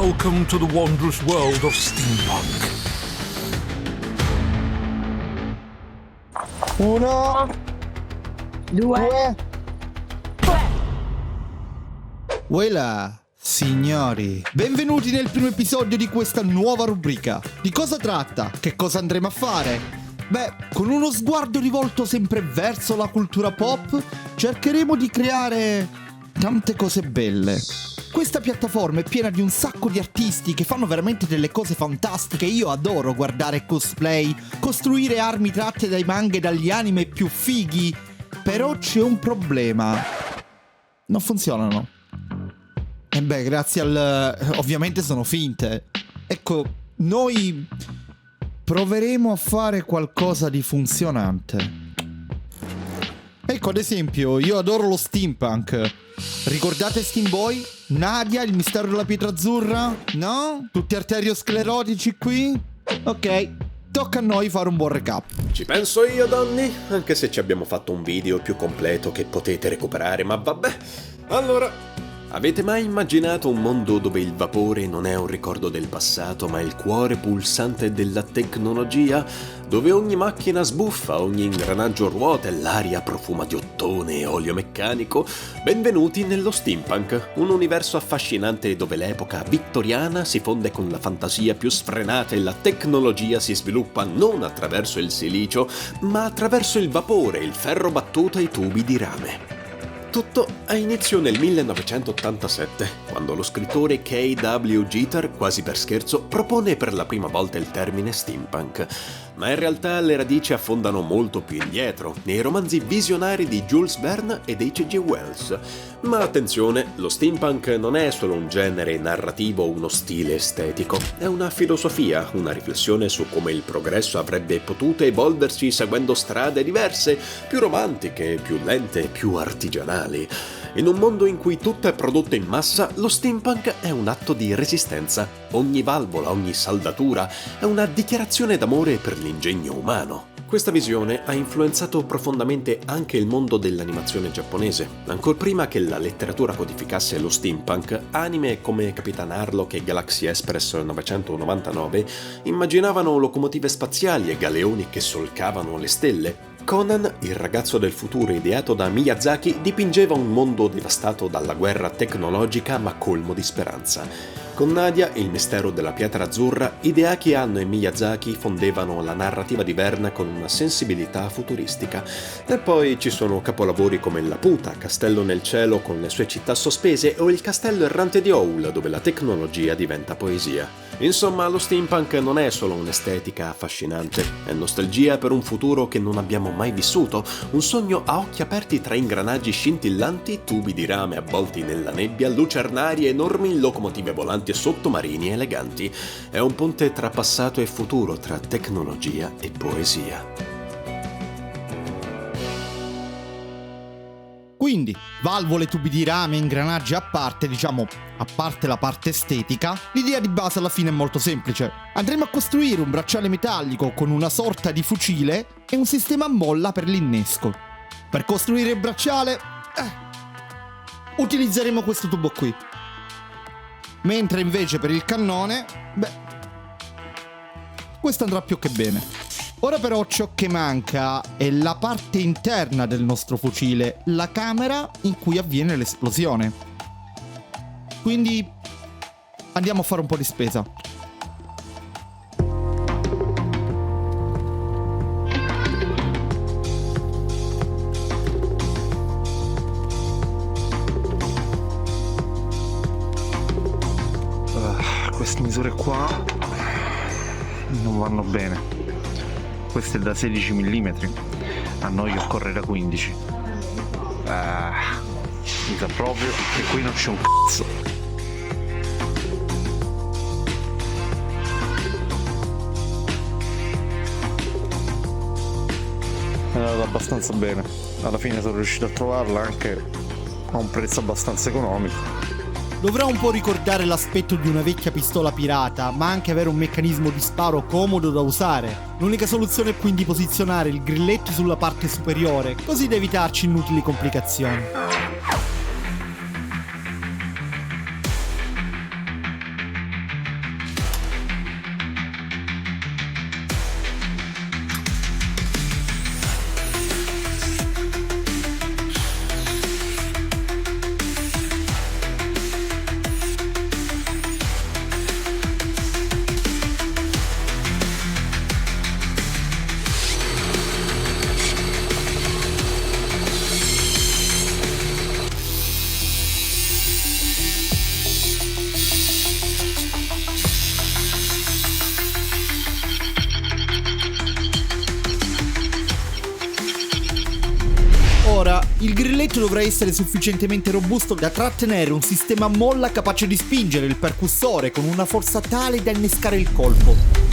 Welcome to the wondrous world of steampunk. Uno, due. Voilà, signori, benvenuti nel primo episodio di questa nuova rubrica. Di cosa tratta? Che cosa andremo a fare? Beh, con uno sguardo rivolto sempre verso la cultura pop, cercheremo di creare tante cose belle. Questa piattaforma è piena di un sacco di artisti che fanno veramente delle cose fantastiche. Io adoro guardare cosplay, costruire armi tratte dai manga e dagli anime più fighi. Però c'è un problema. Non funzionano. E beh, grazie ovviamente sono finte. Ecco, noi proveremo a fare qualcosa di funzionante. Ecco, ad esempio, io adoro lo steampunk. Ricordate Steam Boy? Nadia, il mistero della pietra azzurra? No? Tutti arteriosclerotici qui? Ok, tocca a noi fare un buon recap. Ci penso io, Donny, anche se ci abbiamo fatto un video più completo che potete recuperare, ma vabbè. Allora, avete mai immaginato un mondo dove il vapore non è un ricordo del passato, ma il cuore pulsante della tecnologia? Dove ogni macchina sbuffa, ogni ingranaggio ruota e l'aria profuma di ottone e olio meccanico? Benvenuti nello steampunk, un universo affascinante dove l'epoca vittoriana si fonde con la fantasia più sfrenata e la tecnologia si sviluppa non attraverso il silicio, ma attraverso il vapore, il ferro battuto e i tubi di rame. Tutto ha inizio nel 1987, quando lo scrittore K.W. Jeter, quasi per scherzo, propone per la prima volta il termine steampunk. Ma in realtà le radici affondano molto più indietro, nei romanzi visionari di Jules Verne ed H.G. Wells. Ma attenzione, lo steampunk non è solo un genere narrativo o uno stile estetico, è una filosofia, una riflessione su come il progresso avrebbe potuto evolversi seguendo strade diverse, più romantiche, più lente, più artigianali. In un mondo in cui tutto è prodotto in massa, lo steampunk è un atto di resistenza. Ogni valvola, ogni saldatura è una dichiarazione d'amore per l'ingegno umano. Questa visione ha influenzato profondamente anche il mondo dell'animazione giapponese. Ancor prima che la letteratura codificasse lo steampunk, anime come Capitan Harlock e Galaxy Express 999 immaginavano locomotive spaziali e galeoni che solcavano le stelle. Conan, il ragazzo del futuro ideato da Miyazaki, dipingeva un mondo devastato dalla guerra tecnologica ma colmo di speranza. Con Nadia, il mistero della pietra azzurra, Hideaki Anno e Miyazaki fondevano la narrativa di Verne con una sensibilità futuristica. E poi ci sono capolavori come Laputa, Castello nel cielo con le sue città sospese, o il Castello errante di Howl, dove la tecnologia diventa poesia. Insomma, lo steampunk non è solo un'estetica affascinante, è nostalgia per un futuro che non abbiamo mai vissuto, un sogno a occhi aperti tra ingranaggi scintillanti, tubi di rame avvolti nella nebbia, lucernarie enormi, locomotive volanti e sottomarini eleganti. È un ponte tra passato e futuro, tra tecnologia e poesia. Quindi, valvole, tubi di rame, ingranaggi a parte, diciamo, a parte la parte estetica, l'idea di base alla fine è molto semplice. Andremo a costruire un bracciale metallico con una sorta di fucile e un sistema a molla per l'innesco. Per costruire il bracciale, utilizzeremo questo tubo qui. Mentre invece per il cannone, questo andrà più che bene. Ora però ciò che manca è la parte interna del nostro fucile, la camera in cui avviene l'esplosione. Quindi andiamo a fare un po' di spesa. Queste misure qua non vanno bene. Questo è da 16 mm, a noi occorre da 15. Mi sa proprio che qui non c'è un cazzo. È andata abbastanza bene. Alla fine sono riuscito a trovarla anche a un prezzo abbastanza economico. Dovrà un po' ricordare l'aspetto di una vecchia pistola pirata, ma anche avere un meccanismo di sparo comodo da usare. L'unica soluzione è quindi posizionare il grilletto sulla parte superiore, così da evitarci inutili complicazioni. Ora, il grilletto dovrà essere sufficientemente robusto da trattenere un sistema a molla capace di spingere il percussore con una forza tale da innescare il colpo.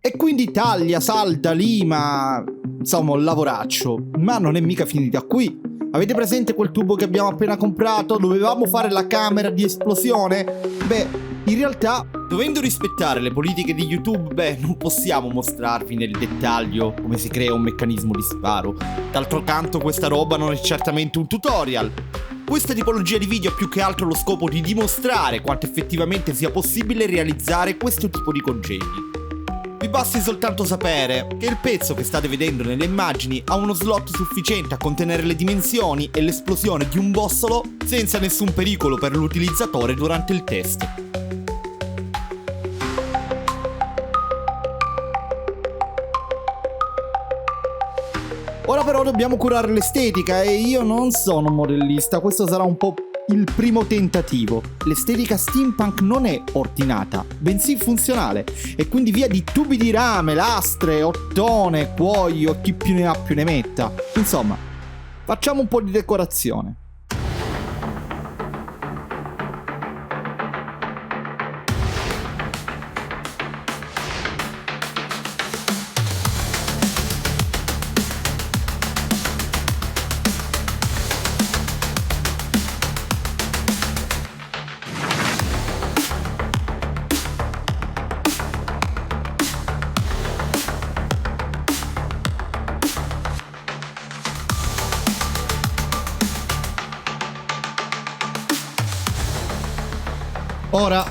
E quindi taglia, salda, lima, insomma un lavoraccio. Ma non è mica finita qui. Avete presente quel tubo che abbiamo appena comprato? Dovevamo fare la camera di esplosione? Beh, in realtà, dovendo rispettare le politiche di YouTube, non possiamo mostrarvi nel dettaglio come si crea un meccanismo di sparo. D'altro canto, questa roba non è certamente un tutorial. Questa tipologia di video ha più che altro lo scopo di dimostrare quanto effettivamente sia possibile realizzare questo tipo di congegni. Vi basti soltanto sapere che il pezzo che state vedendo nelle immagini ha uno slot sufficiente a contenere le dimensioni e l'esplosione di un bossolo senza nessun pericolo per l'utilizzatore durante il test. Ora però dobbiamo curare l'estetica e io non sono un modellista, questo sarà un po' il primo tentativo. L'estetica steampunk non è ordinata, bensì funzionale, e quindi via di tubi di rame, lastre, ottone, cuoio, chi più ne ha più ne metta. Insomma, facciamo un po' di decorazione. Ora,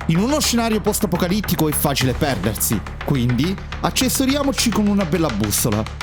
in uno scenario post-apocalittico è facile perdersi, quindi accessoriamoci con una bella bussola.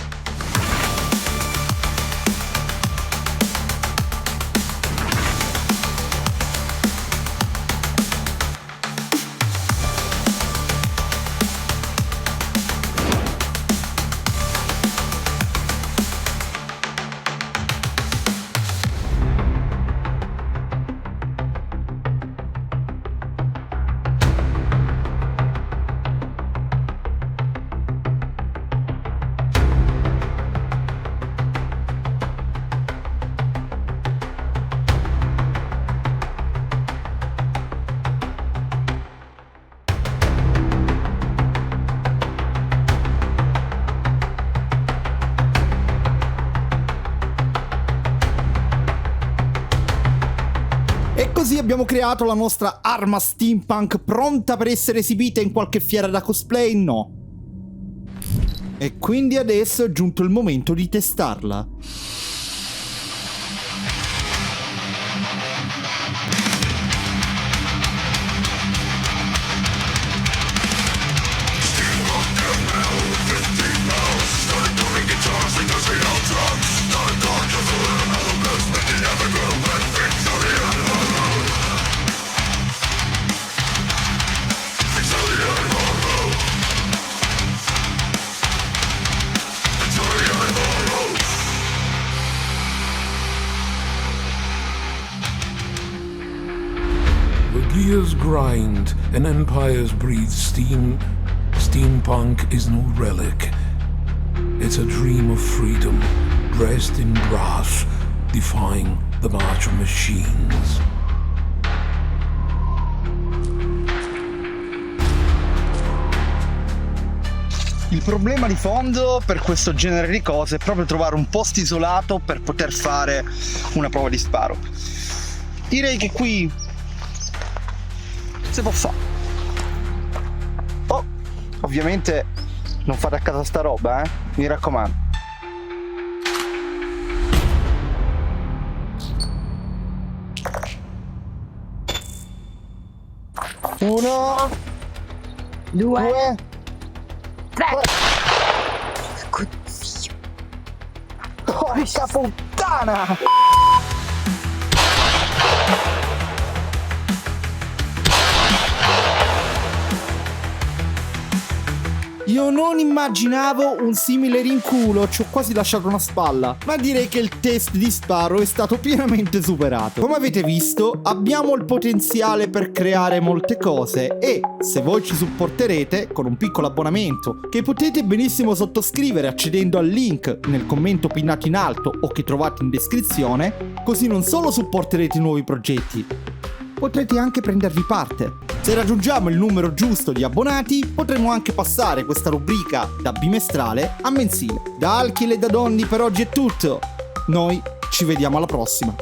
E così abbiamo creato la nostra arma steampunk pronta per essere esibita in qualche fiera da cosplay? No. E quindi adesso è giunto il momento di testarla. gears grind and empires breathe steam, steampunk is no relic. It's a dream of freedom, dressed in brass, defying the march of machines. Il problema di fondo per questo genere di cose è proprio trovare un posto isolato per poter fare una prova di sparo. Direi che qui si può fare. Oh, ovviamente non fate a casa sta roba, mi raccomando. Uno, due, tre. Coddio. Porca puttana! Io non immaginavo un simile rinculo, ci ho quasi lasciato una spalla, ma direi che il test di sparo è stato pienamente superato. Come avete visto, abbiamo il potenziale per creare molte cose e, se voi ci supporterete con un piccolo abbonamento, che potete benissimo sottoscrivere accedendo al link nel commento pinnato in alto o che trovate in descrizione, così non solo supporterete i nuovi progetti, potrete anche prendervi parte. Se raggiungiamo il numero giusto di abbonati, potremo anche passare questa rubrica da bimestrale a mensile. Da Alkiel e da Donny per oggi è tutto. Noi ci vediamo alla prossima.